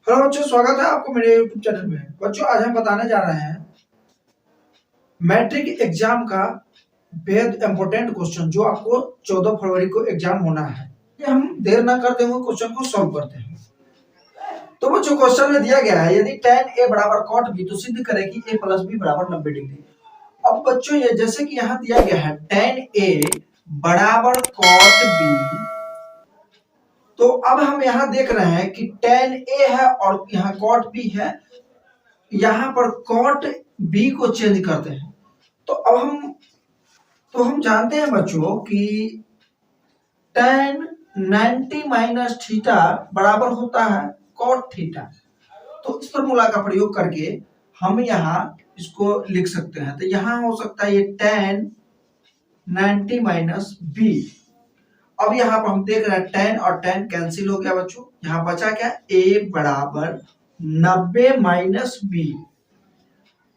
Hello बच्चों, स्वागत है आपको मेरे YouTube चैनल में। बच्चों, आज हम बताने जा रहे हैं मैट्रिक एग्जाम का बेहद इंपॉर्टेंट क्वेश्चन जो आपको 14 फरवरी को एग्जाम होना है। ये हम देर ना करते हुए क्वेश्चन को सॉल्व करते हैं। तो बच्चों, क्वेश्चन में दिया गया है यदि tan a बराबर cot b तो सिद्ध करें कि a प्लस b बराबर 90 डिग्री। अब बच्चों, ये जैसे कि यहाँ दिया गया है tan a बराबर cot b, तो अब हम यहाँ देख रहे हैं कि tan a है और यहाँ cot b है। यहाँ पर cot b को चेंज करते हैं तो अब हम जानते हैं बच्चों कि tan 90 माइनस थीटा बराबर होता है cot थीटा। तो इस फॉर्मूला का प्रयोग करके हम यहाँ इसको लिख सकते हैं। तो यहाँ हो सकता है ये tan 90 माइनस b। अब यहाँ पर हम देख रहे हैं tan और tan कैंसिल हो गया बच्चों। यहाँ बचा क्या, a बराबर 90 माइनस b।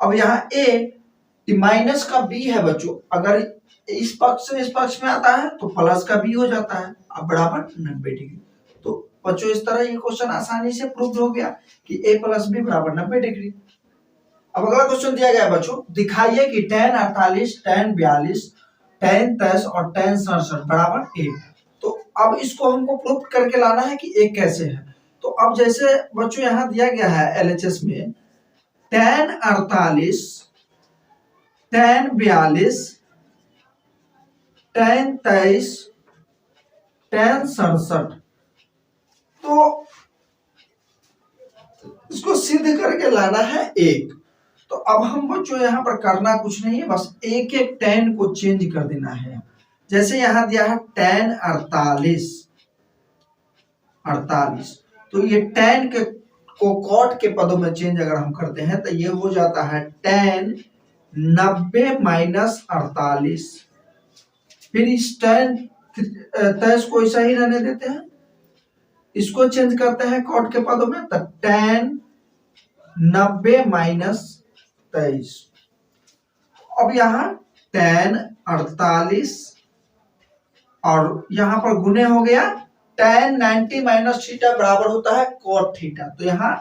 अब यहाँ a माइनस का b है बच्चों, अगर इस पक्ष से इस पक्ष में आता है तो प्लस का b हो जाता है, अब बराबर 90 डिग्री। तो बच्चों, इस तरह ये क्वेश्चन आसानी से प्रूव हो गया कि a प्लस b बराबर 90 डिग्री। अब अगला क्वेश्चन दिया गया है बच्चों, दिखाइए कि tan 48, tan 42, tan 23 और tan 67 बराबर 1। तो अब इसको हमको प्रूव करके लाना है कि एक कैसे है। तो अब जैसे बच्चों यहाँ दिया गया है एलएचएस में tan 48, tan 42, tan 23, tan 67, तो इसको सिद्ध करके लाना है एक। तो अब हम बच्चों यहाँ पर करना कुछ नहीं है, बस एक एक tan को चेंज कर देना है। जैसे यहाँ दिया है tan 48, तो ये tan के को cot के पदों में चेंज अगर हम करते हैं तो ये हो जाता है tan 90 माइनस 48। फिर इस tan 23 को ऐसा ही रहने देते हैं, इसको चेंज करते हैं cot के पदों में, तो tan 90 माइनस 23। अब यहाँ tan 48 और यहाँ पर गुने हो गया tan 90 माइनस थीटा बराबर होता है cot थीटा। तो यहाँ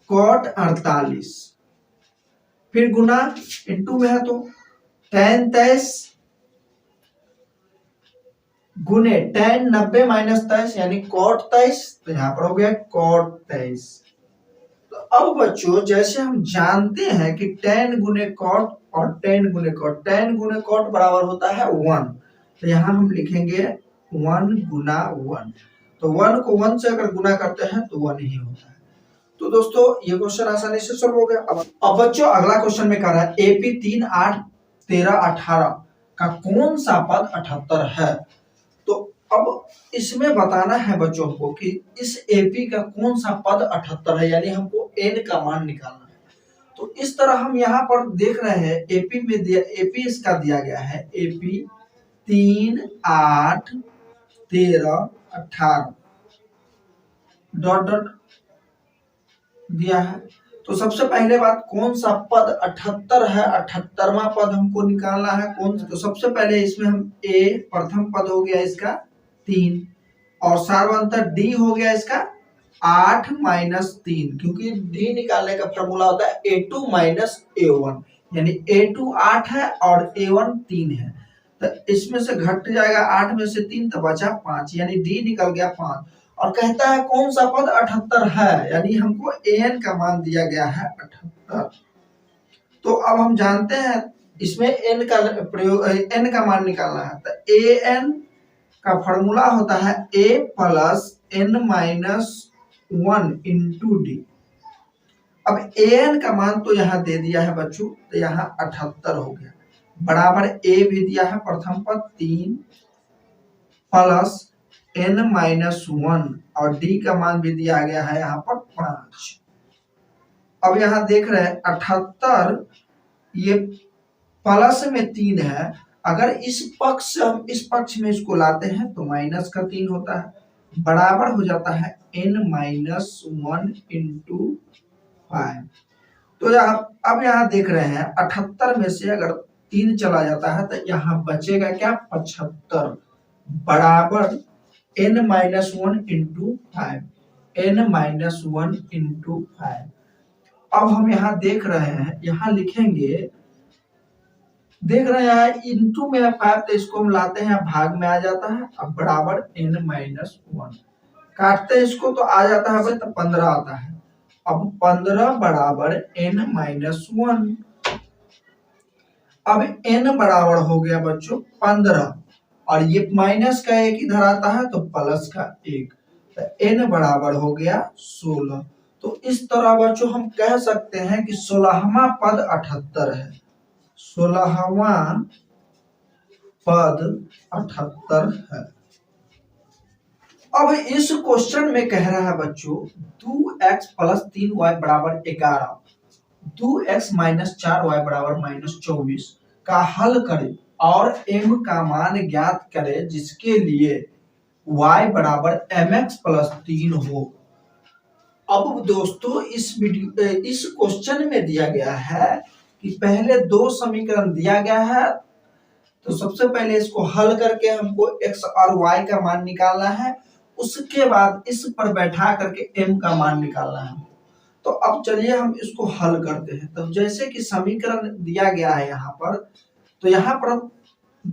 cot 48, फिर गुना इनटू में है तो tan 23 गुने tan 90 माइनस 23 यानी cot 23, तो यहाँ पर हो गया cot 23। तो अब बच्चों, जैसे हम जानते हैं कि tan गुने cot और tan गुने cot, tan गुने cot बराबर होता है 1, तो यहाँ हम लिखेंगे 1 गुना 1। तो 1 को 1 से अगर गुना करते हैं तो 1 ही होता है। तो दोस्तों, ये क्वेश्चन आसानी से सॉल्व हो गया। अब बच्चों, अगला क्वेश्चन में कह रहा है AP 3, 8, 13, 18 का कौन सा पद 78 है। तो अब इसमें बताना है बच्चों को कि इस AP का कौन सा पद 78 है, यानी हमको n का मान निकालना है। तो इस तरह हम यहाँ पर देख रहे हैं AP में AP इसका दिया गया है AP 3, 8, 13, 18 डॉट डॉट दिया है। तो सबसे पहले बात, कौन सा पद 78 है, 78वां पद हमको निकालना है कौन। तो सबसे पहले इसमें हम a प्रथम पद हो गया इसका 3 और सार्वंतर d हो गया इसका 8 माइनस 3, क्योंकि d निकालने का फॉर्मूला होता है a2 माइनस a1, यानी a2 8 है और a1 3 है। तो इसमें से घट जाएगा 8 में से 3, तो बचा 5, यानी d निकल गया 5। और कहता है कौन सा पद 78 है, यानी हमको an का मान दिया गया है 78। तो अब हम जानते हैं इसमें n का प्रयोग, n का मान निकालना है। तो an का फॉर्मूला होता है a plus n minus 1 into D. अब an का मान तो यहाँ दे दिया है बच्चों, तो यहाँ 78 हो गया, बराबर a भी दिया है प्रथम पद 3 प्लस n माइनस 1 और d का मान भी दिया गया है यहाँ पर 5। अब यहाँ देख रहे हैं 78, ये प्लस में 3 है, अगर इस पक्ष से हम इस पक्ष में इसको लाते हैं तो माइनस का 3 होता है, बराबर हो जाता है n माइनस 1 इंटू 5। तो अब यहाँ देख रहे हैं 78 में से अगर 3 चला जाता है तो यहाँ बचेगा क्या, 75, बराबर n minus 1 into 5। n-1 into 5। अब हम यहाँ देख रहे हैं, यहाँ लिखेंगे, देख रहे हैं इंटू में 5, तो इसको हम लाते हैं भाग में आ जाता है, अब बराबर n-1 काटते हैं इसको तो आ जाता है भाई, तो 15 आता है। अब 15 बराबर n-1। अब n बराबर हो गया बच्चों 15, और ये माइनस का एक इधर आता है तो प्लस का एक, तो n बराबर हो गया 16। तो इस तरह बच्चों हम कह सकते हैं कि 16वां पद 78 है, 16वां पद 78 है। अब इस क्वेश्चन में कह रहा है बच्चों 2x प्लस 3y बराबर 11, 2x माइनस 4y बराबर माइनस 24 का हल करें और m का मान ज्ञात करें जिसके लिए y बराबर mx प्लस 3 हो। अब दोस्तों इस क्वेश्चन में दिया गया है कि पहले दो समीकरण दिया गया है, तो सबसे पहले इसको हल करके हमको x और y का मान निकालना है, उसके बाद इस पर बैठा करके m का मान निकालना है। तो अब चलिए हम इसको हल करते हैं। तो जैसे कि समीकरण दिया गया है यहाँ पर, तो यहाँ पर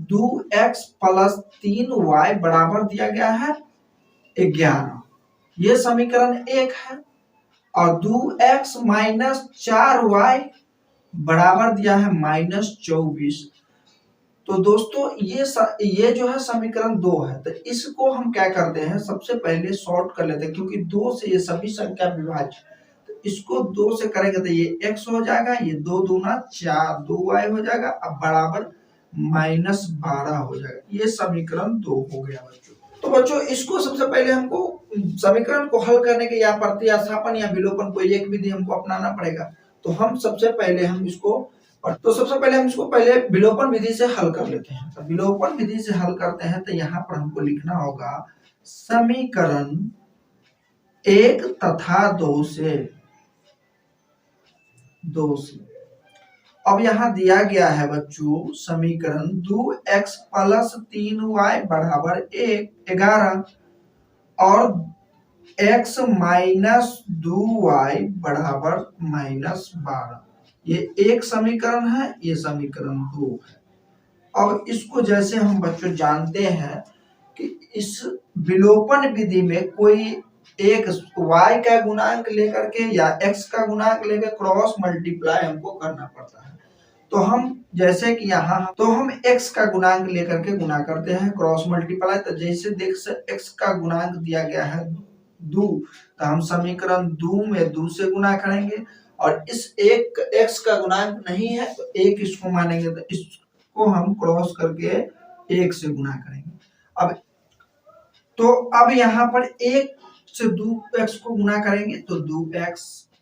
2x प्लस 3y बराबर दिया गया है 11, ये समीकरण 1 है, और 2x माइनस 4y बराबर दिया है माइनस 24। तो दोस्तों ये जो है समीकरण 2 है, तो इसको हम क्या करते हैं, सबसे पहले सॉर्ट कर लेते हैं, क्योंकि 2 से ये सभी संख्या विभाज्य, तो इसको 2 से करेंगे तो ये x हो जाएगा, ये 2 दूना 4, 2y हो जाएगा, अब बराबर माइनस 12 हो जाएगा। ये समीकरण 2 हो गया बच्चों। तो बच्चों इसको सबसे पहले हमको समीकरण को हल करने के या प्रतिस्थापन या विलोपन कोई एक विधि हमको अपनाना पड़ेगा। तो हम सबसे पहले हम इसको पहले विलोपन विधि से हल कर लेते हैं। तो विलोपन विधि से हल करते हैं, तो यहाँ पर हमको लिखना होगा समीकरण 1 तथा 2 से। अब यहाँ दिया गया है बच्चों समीकरण 2x प्लस 3y बराबर 11 और x माइनस 2y बराबर माइनस 12, ये एक समीकरण है, ये समीकरण 2 है। अब इसको जैसे हम बच्चों जानते हैं कि इस विलोपन विधि में कोई एक y का गुणांक लेकर के या x का गुणांक लेकर क्रॉस मल्टीप्लाई हमको करना पड़ता है। तो हम जैसे कि यहाँ तो हम x का गुणांक लेकर के गुणा करते हैं क्रॉस मल्टीप्लाई। तो जैसे देख से x का गुणांक दिया गया है 2, तो हम समीकरण 2 में 2 से गुणा करेंगे, और इस एक x का गुणांक नहीं है तो 1 इसको मानेंगे, तो इसको हम क्रॉस करके 1 से गुणा करेंगे। अब यहाँ पर 1 से 2x को गुणा करेंगे तो 2x,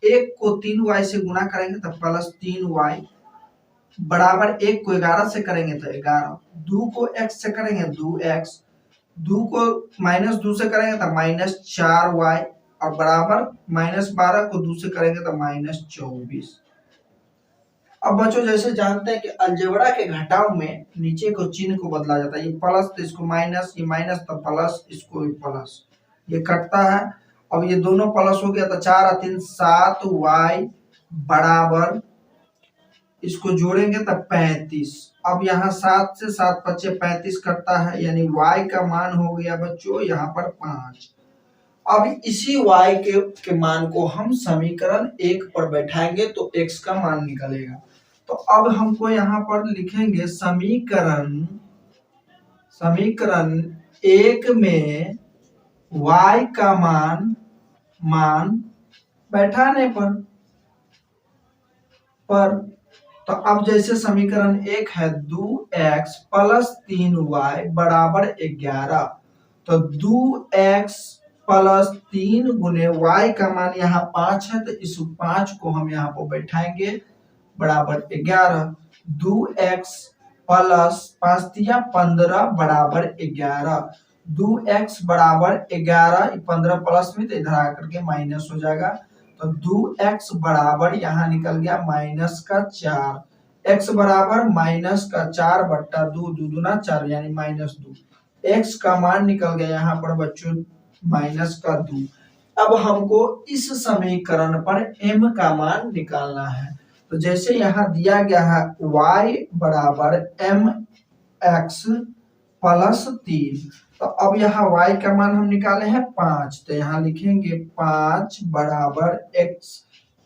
1 को 3y से गुणा करेंगे तो प्लस 3y बराबर 1 को 11 से करेंगे तो 11, 2 को x से करेंगे 2x, 2 को माइनस 2 से करेंगे तो माइनस 4y, और बराबर माइनस 12 को 2 से करेंगे तो माइनस 24। अब बच्चों जैसे जानते हैं कि अलजेब्रा के घटाव में नीचे को चिन्ह को बदला जाता है, ये प्लस तो इसको माइनस, ये माइनस तो प्लस, इसको भी प्लस, ये कटता है। अब ये दोनों प्लस हो गया तो 4 और 3 7y बराबर, इसको जोड़ेंगे तब 35। अब यहाँ 7 से 7 बचे 35 कटता है, यानी y का मान हो गया बच्चों यहाँ पर 5। अब इसी y के मान को हम समीकरण 1 पर बैठाएंगे तो x का मान निकलेगा। तो अब हमको यहाँ पर लिखेंगे समीकरण 1 में y का मान बैठाने पर तो अब जैसे समीकरण 1 है 2x प्लस 3y बराबर 11, तो 2x प्लस 3 गुने y का मान यहाँ 5 है, तो इस 5 को हम यहाँ पर बैठाएंगे बराबर 11, 2x प्लस 5 15 बराबर 11, 2x बराबर 11, 15 प्लस में तो इधर आकर के माइनस हो जाएगा, तो 2x बराबर यहाँ निकल गया माइनस का 4, x बराबर माइनस का 4 बट्टा 2, 2 दूना 4 यानी माइनस 2, x का मान निकल गया यहाँ पर बच्चों माइनस का 2। अब हमको इस समीकरण पर m का मान निकालना है। तो जैसे यहाँ दिया गया है y बराबर mx प्लस 3, तो अब यहाँ y का मान हम निकाले हैं 5, तो यहाँ लिखेंगे 5 बराबर x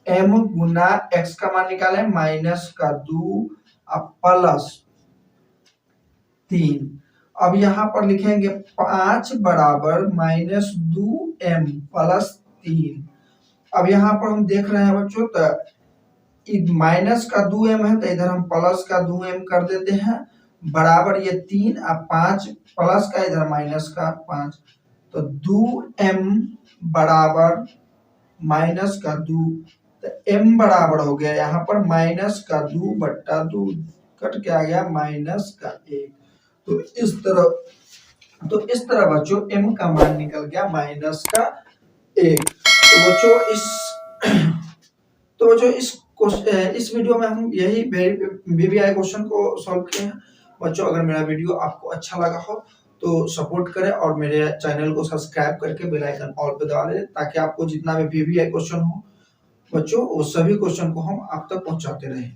m गुना x का मान निकाले माइनस का 2 अब प्लस 3। अब यहाँ पर लिखेंगे 5 बराबर माइनस 2m प्लस 3। अब यहाँ पर हम देख रहे हैं बच्चों, तो माइनस का 2m है तो इधर हम प्लस का 2m कर देते हैं, बराबर ये 3 अब 5 प्लस का इधर माइनस का 5, तो 2m बराबर माइनस का 2, तो m बराबर हो गया यहाँ पर माइनस का 2 बट्टा 2, कट के आ गया माइनस का 1। तो इस तरह बच्चों m का मान निकल गया माइनस का 1। तो बच्चों इस वीडियो में हम यही वीवीआई क्वेश्चन को सॉल्व किए हैं। बच्चों अगर मेरा वीडियो आपको अच्छा लगा हो तो सपोर्ट करें और मेरे चैनल को सब्सक्राइब करके बेल आइकन ऑल पे दबा दें, ताकि आपको जितना भी वीवीआई क्वेश्चन हो बच्चों वो सभी क्वेश्चन को हम आप तक पहुंचाते रहें।